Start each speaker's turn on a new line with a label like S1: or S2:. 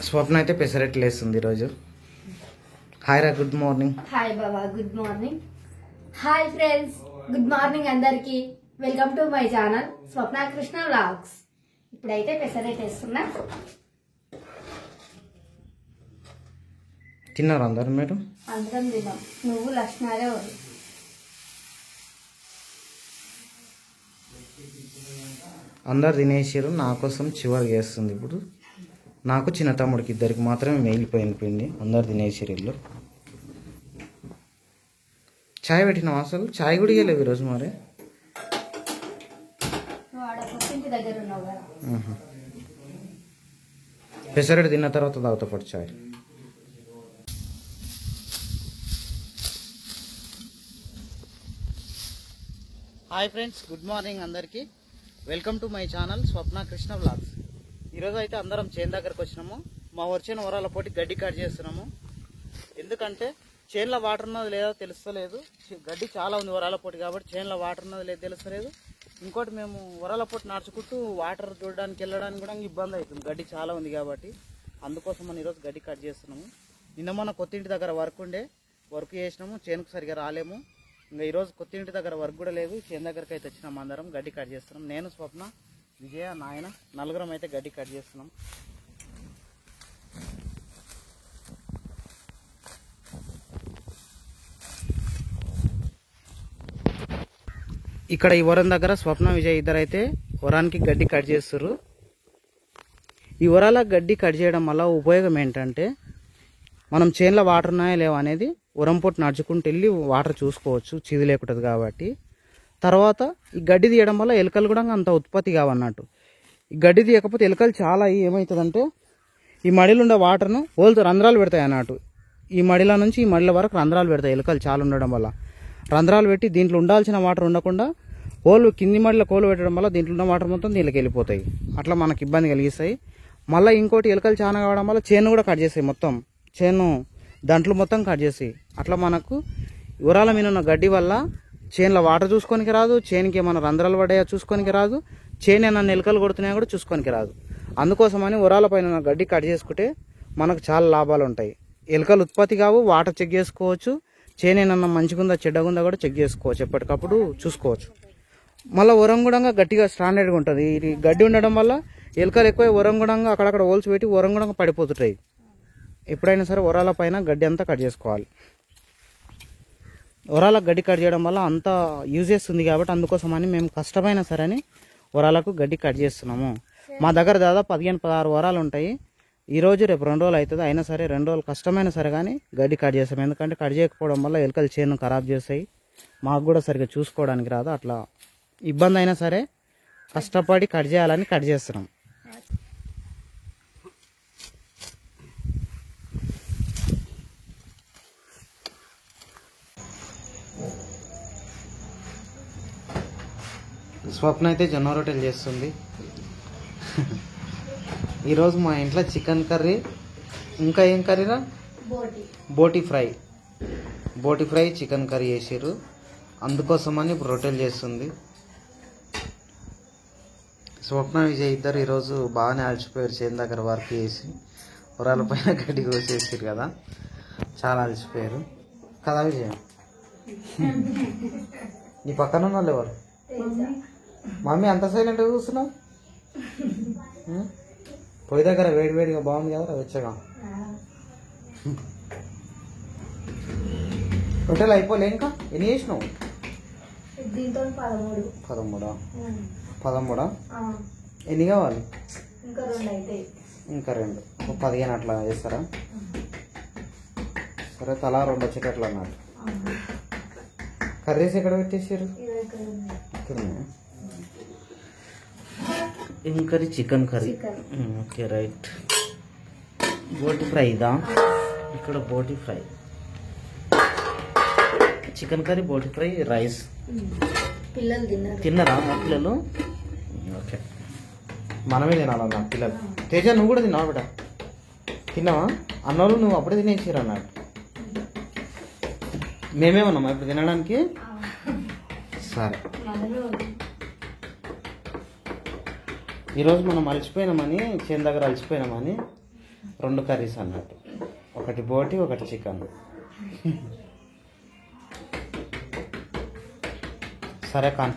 S1: స్వప్న అయితే పెసరట్లు వేస్తుంది ఈరోజు. హాయ్ రా, గుడ్ మార్నింగ్.
S2: హాయ్ బాబా, good morning. Hi friends, good morning అందరికి. Welcome to my channel Swapna Krishna vlogs. ఇప్పుడైతే పెసరట్ వేస్తున్నా.
S1: తిన్నారు అందరు? మీరు
S2: అందరం తిన్నాం. నువ్వు లక్ష్మారే వద్దు.
S1: అందరు తినేసారు. నా కోసం చివరికి వేస్తుంది. ఇప్పుడు నాకు చిన్న తమ్ముడికి ఇద్దరికి మాత్రమే మిగిలిపోయింది పిండి. అందరు తినేసారు ఇల్లు. చాయ్ పెట్టినావు? అసలు చాయ్ కూడా ఇవ్వలేవు ఈరోజు. మరి
S2: నువ్వు ఆడ కొత్తింటి దగ్గర ఉన్నావు కదా.
S1: పెసరట్టు తిన్న తర్వాత తాగుతా పట్టు చాయ్. హాయ్ ఫ్రెండ్స్, గుడ్ మార్నింగ్ అందరికీ. Welcome to my channel Swapna Krishna vlogs. ఈరోజు అయితే అందరం చేను దగ్గరకు వచ్చినాము. మా వచ్చిన వరాల పోటీ గడ్డి కట్ చేస్తున్నాము. ఎందుకంటే చేనులో వాటర్ ఉన్నది లేదో తెలుస్తలేదు. గడ్డి చాలా ఉంది వరాల పోటీ కాబట్టి చేనులో వాటర్ ఉన్నది లేదో తెలుస్తలేదు. ఇంకోటి మేము వరాల పోటీ నడుచుకుంటూ వాటర్ చూడడానికి వెళ్ళడానికి కూడా ఇబ్బంది అవుతుంది. గడ్డి చాలా ఉంది కాబట్టి అందుకోసం మనం ఈరోజు గడ్డి కట్ చేస్తున్నాము. నిన్న మొన్న కొత్తింటి దగ్గర వర్క్ చేసినాము. చేనుకు సరిగా రాలేము. ఇంకా ఈరోజు కొత్తింటి దగ్గర వర్క్ కూడా లేదు. చేను దగ్గరికి అయితే వచ్చినాం. అందరం గడ్డి కట్ చేస్తున్నాం. నేను, స్వప్న, విజయ, నాయన నలుగురం అయితే గడ్డి కట్ చేస్తున్నాం. ఇక్కడ ఈ వరం దగ్గర స్వప్న, విజయ్ ఇద్దరు అయితే వరానికి గడ్డి కట్ చేస్తారు. ఈ వరాల గడ్డి కట్ చేయడం వల్ల ఉపయోగం ఏంటంటే మనం చేనులో వాటర్ ఉన్నాయా లేవా అనేది ఉరం పొట్టు నడుచుకుంటూ వెళ్ళి వాటర్ చూసుకోవచ్చు, చిది లేకుంటుంది కాబట్టి. తర్వాత ఈ గడ్డి తీయడం వల్ల ఎలుకలు కూడా అంత ఉత్పత్తి కావన్నట్టు. ఈ గడ్డి తీయకపోతే ఎలుకలు చాలా ఏమవుతుందంటే ఈ మడిలో ఉండే వాటర్ను ఓల్తో రంధ్రాలు పెడతాయి అన్నట్టు. ఈ మడిల నుంచి ఈ మడిల వరకు రంధ్రాలు పెడతాయి ఎలుకలు చాలా ఉండడం వల్ల. రంధ్రాలు పెట్టి దీంట్లో ఉండాల్సిన వాటర్ ఉండకుండా కింది మడిలో కోలు పెట్టడం వల్ల దీంట్లో ఉన్న వాటర్ మొత్తం దీనికి వెళ్ళిపోతాయి. అట్లా మనకు ఇబ్బంది కలిగిస్తాయి. మళ్ళీ ఇంకోటి ఎలుకలు చాలా కావడం వల్ల చేను కూడా కట్ చేస్తాయి. మొత్తం చేను దాంట్లో మొత్తం కట్ చేస్తాయి. అట్లా మనకు ఉరాల మీద ఉన్న గడ్డి వల్ల చేనులో వాటర్ చూసుకోనికి రాదు, చేనుకి ఏమైనా రంధ్రాలు పడ్డాయో చూసుకోనికి రాదు, చేను ఏమన్నా ఎలుకలు కొడుతున్నాయో కూడా చూసుకోనికి రాదు. అందుకోసమని ఉరాల పైన ఉన్న గడ్డి కట్ చేసుకుంటే మనకు చాలా లాభాలు ఉంటాయి. ఎలుకలు ఉత్పత్తి కావు, వాటర్ చెక్ చేసుకోవచ్చు, చేను ఏమన్నా మంచిగుందా చెడ్డగుందా కూడా చెక్ చేసుకోవచ్చు, ఎప్పటికప్పుడు చూసుకోవచ్చు. మళ్ళీ ఒరంగుడంగా గట్టిగా స్టాండర్డ్గా ఉంటుంది. ఇది గడ్డి ఉండడం వల్ల ఎలుకలు ఎక్కువ ఒరంగుడంగా అక్కడక్కడ హోల్స్ పెట్టి ఒరంగుడంగా పడిపోతుంటాయి. ఎప్పుడైనా సరే ఒరాల పైన గడ్డి అంతా కట్ చేసుకోవాలి. ఒరాలకు గడ్డి కట్ చేయడం వల్ల అంత యూజెస్ ఉంది కాబట్టి అందుకోసమని మేము కష్టమైనా సరే అని ఒరాలకు గడ్డి కట్ చేస్తున్నాము. మా దగ్గర దాదాపు 15-16 వరాలు ఉంటాయి. ఈరోజు రేపు 2 రోజులు అవుతుంది. అయినా సరే 2 రోజులు కష్టమైనా సరే కానీ గడ్డి కట్ చేస్తాం. ఎందుకంటే కట్ చేయకపోవడం వల్ల ఎలుకలు చేను ఖరాబ్ చేస్తాయి, మాకు కూడా సరిగ్గా చూసుకోవడానికి రాదు. అట్లా ఇబ్బంది అయినా సరే కష్టపడి కట్ చేయాలని కట్ చేస్తున్నాం. స్వప్న అయితే జొన్న రొట్టెలు చేస్తుంది. ఈరోజు మా ఇంట్లో చికెన్ కర్రీ, ఇంకా ఏం కర్రీరా? బోటి ఫ్రై చికెన్ కర్రీ చేసారు. అందుకోసమని ఇప్పుడు రొట్టెలు చేస్తుంది. స్వప్న, విజయ్ ఇద్దరు ఈరోజు బాగానే అలసిపోయారు. చేను దగ్గర వర్క్ చేసి ఉరాల పైన గడ్డి కోసేసారు కదా, చాలా అలసిపోయారు కదా విజయ్? నీ పక్కన ఉన్న వాళ్ళు ఎవరు? మమ్మీ అంత సైలెంట్గా చూస్తున్నావు? పొయ్యి దగ్గర వేడివేడిగా బాగుంది కదా వెచ్చగా. రొట్టెలు అయిపోలే ఇంకా? ఎన్ని చేసినావు? 13 ఎన్ని కావాలి? ఇంకా 2, 15 అట్లా చేస్తారా? సరే, తలా 2 వచ్చేటట్లు అన్నారు. కర్రీస్ ఎక్కడ పెట్టేసారు? ఏం curry? Chicken curry. Okay, right. బోటి ఫ్రై ఇదా? ఇక్కడ బోటి ఫ్రై, చికెన్ కర్రీ, బోటి ఫ్రై, రైస్. తిన్నారా మా పిల్లలు? ఓకే, మనమే తినాలన్నా పిల్లలు. తేజ, నువ్వు కూడా తిన్నావా బిడ్డ? తిన్నావా? అన్నోళ్ళు నువ్వు అప్పుడే తినేసారు అన్నాడు. మేమే ఉన్నామా ఇప్పుడు తినడానికి? సరే, ఈరోజు మనం అలసిపోయినామని, చేను దగ్గర అలసిపోయినామని 2 కర్రీస్ అన్నట్టు, ఒకటి బోటి ఒకటి చికెన్. సరే కాన్.